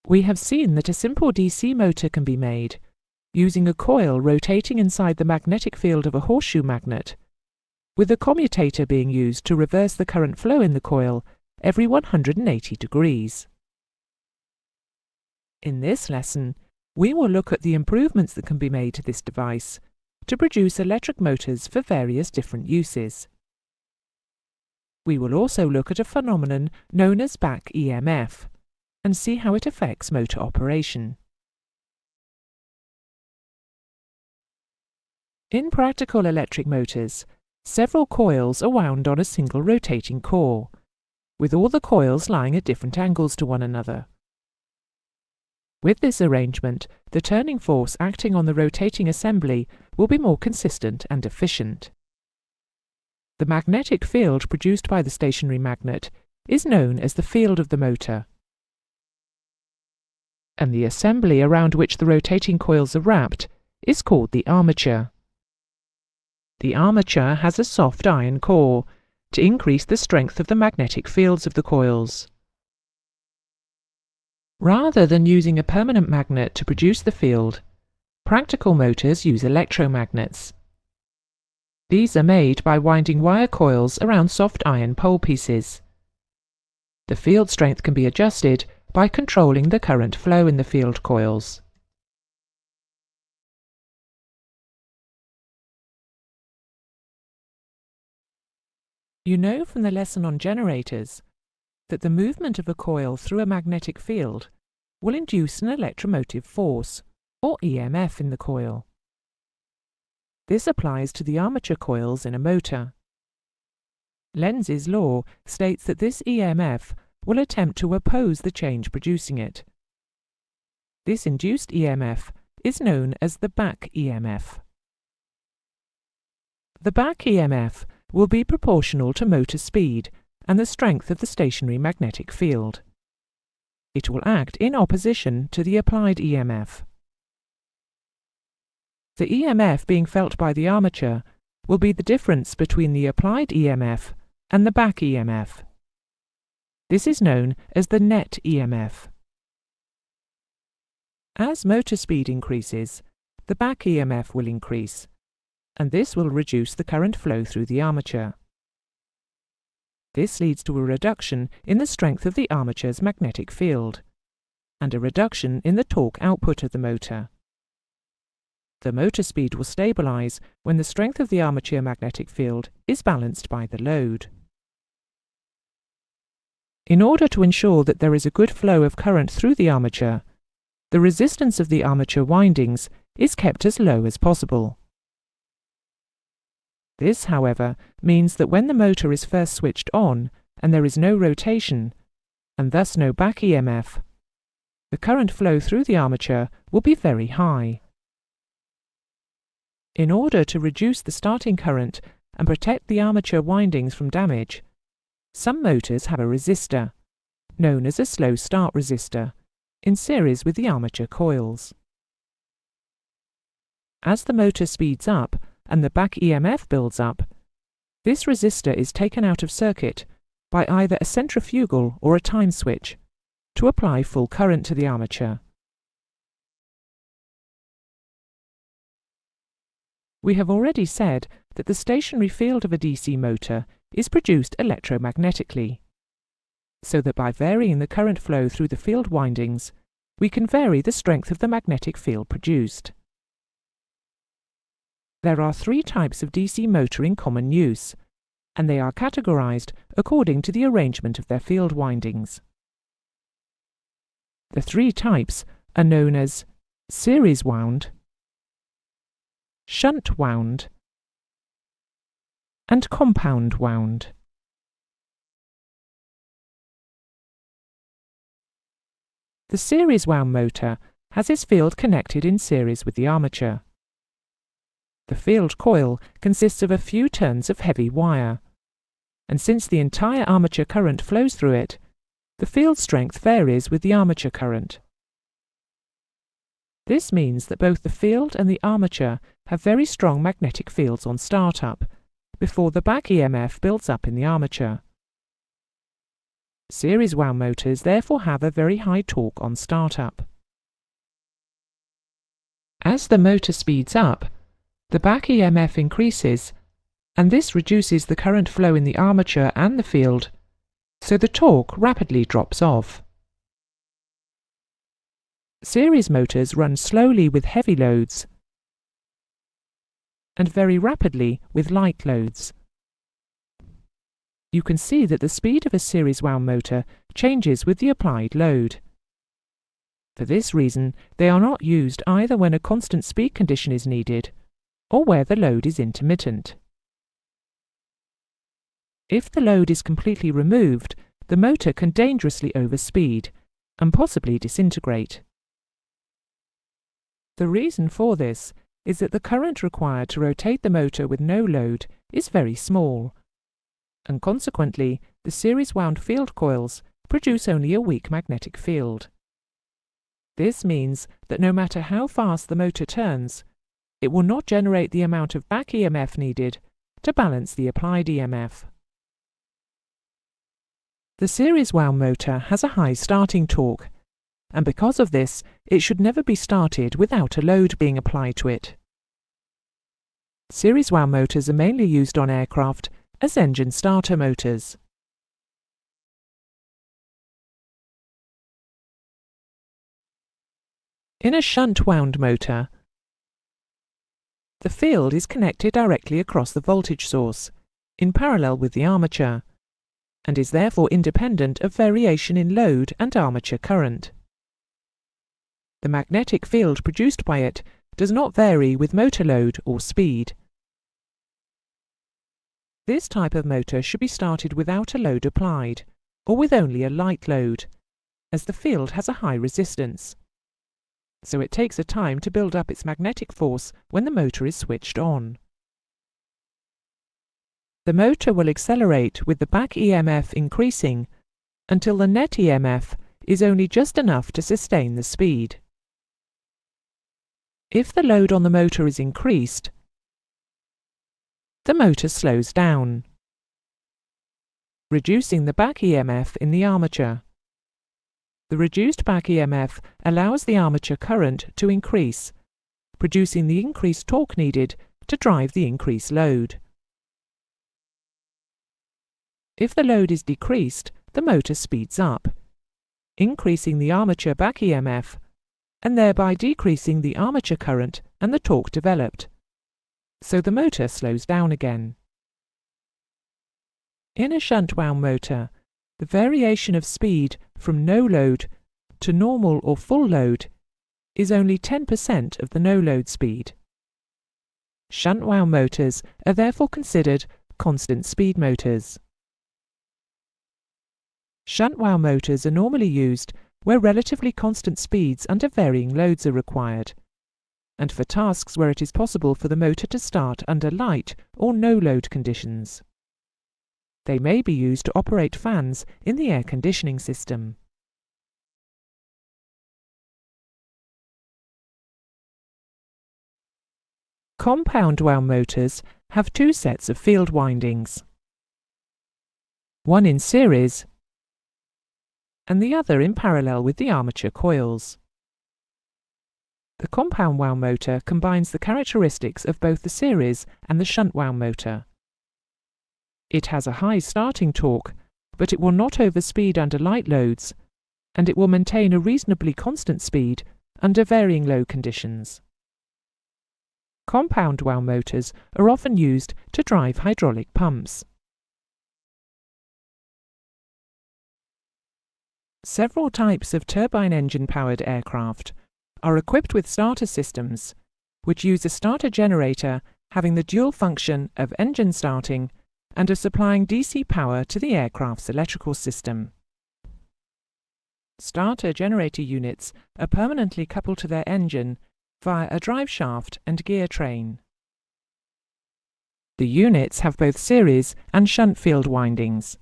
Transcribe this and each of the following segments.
We have seen that a simple DC motor can be made using a coil rotating inside the magnetic field of a horseshoe magnet, with a commutator being used to reverse the current flow in the coil every 180 degrees. In this lesson, we will look at the improvements that can be made to this device to produce electric motors for various different uses. We will also look at a phenomenon known as back EMF and see how it affects motor operation. In practical electric motors, several coils are wound on a single rotating core, with all the coils lying at different angles to one another. With this arrangement, the turning force acting on the rotating assembly will be more consistent and efficient. The magnetic field produced by the stationary magnet is known as the field of the motor, and the assembly around which the rotating coils are wrapped is called the armature. The armature has a soft iron core to increase the strength of the magnetic fields of the coils. Rather than using a permanent magnet to produce the field, practical motors use electromagnets. These are made by winding wire coils around soft iron pole pieces. The field strength can be adjusted by controlling the current flow in the field coils. You know from the lesson on generators that the movement of a coil through a magnetic field will induce an electromotive force, or EMF, in the coil. This applies to the armature coils in a motor. Lenz's law states that this EMF will attempt to oppose the change producing it. This induced EMF is known as the back EMF. The back EMF will be proportional to motor speed and the strength of the stationary magnetic field. It will act in opposition to the applied EMF. The EMF being felt by the armature will be the difference between the applied EMF and the back EMF. This is known as the net EMF. As motor speed increases, the back EMF will increase, and this will reduce the current flow through the armature. This leads to a reduction in the strength of the armature's magnetic field, and a reduction in the torque output of the motor. The motor speed will stabilize when the strength of the armature magnetic field is balanced by the load. In order to ensure that there is a good flow of current through the armature, the resistance of the armature windings is kept as low as possible. This, however, means that when the motor is first switched on and there is no rotation, and thus no back EMF, the current flow through the armature will be very high. In order to reduce the starting current and protect the armature windings from damage, some motors have a resistor, known as a slow start resistor, in series with the armature coils. As the motor speeds up and the back EMF builds up, this resistor is taken out of circuit by either a centrifugal or a time switch to apply full current to the armature. We have already said that the stationary field of a DC motor is produced electromagnetically, so that by varying the current flow through the field windings, we can vary the strength of the magnetic field produced. There are three types of DC motor in common use, and they are categorized according to the arrangement of their field windings. The three types are known as series wound, shunt wound, and compound wound. The series wound motor has its field connected in series with the armature. The field coil consists of a few turns of heavy wire, and since the entire armature current flows through it, the field strength varies with the armature current. This means that both the field and the armature have very strong magnetic fields on startup, before the back EMF builds up in the armature. Series wound motors therefore have a very high torque on startup. As the motor speeds up, the back EMF increases, and this reduces the current flow in the armature and the field, so the torque rapidly drops off. Series motors run slowly with heavy loads and very rapidly with light loads. You can see that the speed of a series wound motor changes with the applied load. For this reason, they are not used either when a constant speed condition is needed or where the load is intermittent. If the load is completely removed, the motor can dangerously overspeed and possibly disintegrate. The reason for this is that the current required to rotate the motor with no load is very small, and consequently the series wound field coils produce only a weak magnetic field. This means that no matter how fast the motor turns, it will not generate the amount of back EMF needed to balance the applied EMF. The series wound motor has a high starting torque, and because of this, it should never be started without a load being applied to it. Series wound motors are mainly used on aircraft as engine starter motors. In a shunt wound motor, the field is connected directly across the voltage source, in parallel with the armature, and is therefore independent of variation in load and armature current. The magnetic field produced by it does not vary with motor load or speed. This type of motor should be started without a load applied, or with only a light load, as the field has a high resistance. So it takes a time to build up its magnetic force when the motor is switched on. The motor will accelerate with the back EMF increasing until the net EMF is only just enough to sustain the speed. If the load on the motor is increased, the motor slows down, reducing the back EMF in the armature. The reduced back EMF allows the armature current to increase, producing the increased torque needed to drive the increased load. If the load is decreased, the motor speeds up, increasing the armature back EMF and thereby decreasing the armature current and the torque developed, so the motor slows down again. In a shunt wound motor, the variation of speed from no load to normal or full load is only 10% of the no-load speed. Shunt wound motors are therefore considered constant speed motors. Shunt wound motors are normally used where relatively constant speeds under varying loads are required, and for tasks where it is possible for the motor to start under light or no-load conditions. They may be used to operate fans in the air conditioning system. Compound wound motors have two sets of field windings, one in series and the other in parallel with the armature coils. The compound wound motor combines the characteristics of both the series and the shunt wound motor. It has a high starting torque, but it will not overspeed under light loads, and it will maintain a reasonably constant speed under varying load conditions. Compound wound motors are often used to drive hydraulic pumps. Several types of turbine engine-powered aircraft are equipped with starter systems, which use a starter generator having the dual function of engine starting and of supplying DC power to the aircraft's electrical system. Starter generator units are permanently coupled to their engine via a drive shaft and gear train. The units have both series and shunt field windings.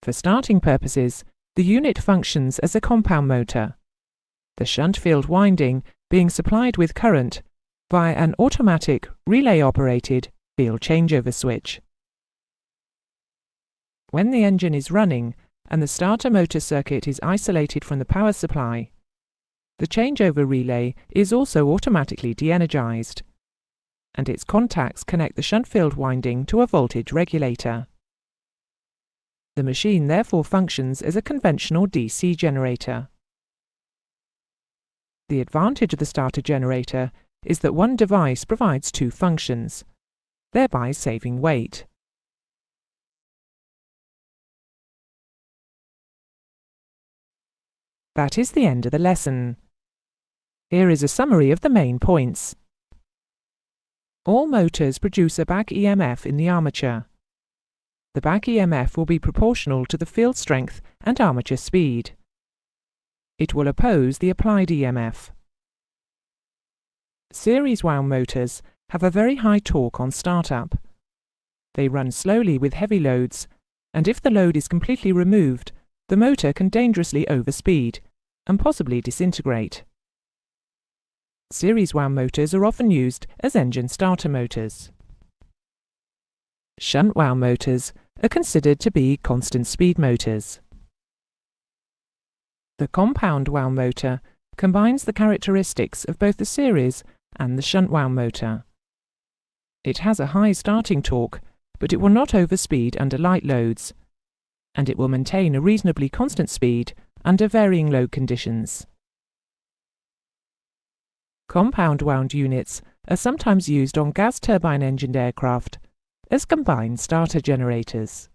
For starting purposes, the unit functions as a compound motor, the shunt field winding being supplied with current via an automatic relay-operated field changeover switch. When the engine is running and the starter motor circuit is isolated from the power supply, the changeover relay is also automatically de-energized, and its contacts connect the shunt field winding to a voltage regulator. The machine therefore functions as a conventional DC generator. The advantage of the starter generator is that one device provides two functions, thereby saving weight. That is the end of the lesson. Here is a summary of the main points. All motors produce a back EMF in the armature. The back EMF will be proportional to the field strength and armature speed. It will oppose the applied EMF. Series wound motors have a very high torque on startup. They run slowly with heavy loads, and if the load is completely removed, the motor can dangerously overspeed and possibly disintegrate. Series wound motors are often used as engine starter motors. Shunt wound motors are considered to be constant speed motors. The compound wound motor combines the characteristics of both the series and the shunt wound motor. It has a high starting torque, but it will not overspeed under light loads, and it will maintain a reasonably constant speed under varying load conditions. Compound wound units are sometimes used on gas turbine-engined aircraft as combined starter generators.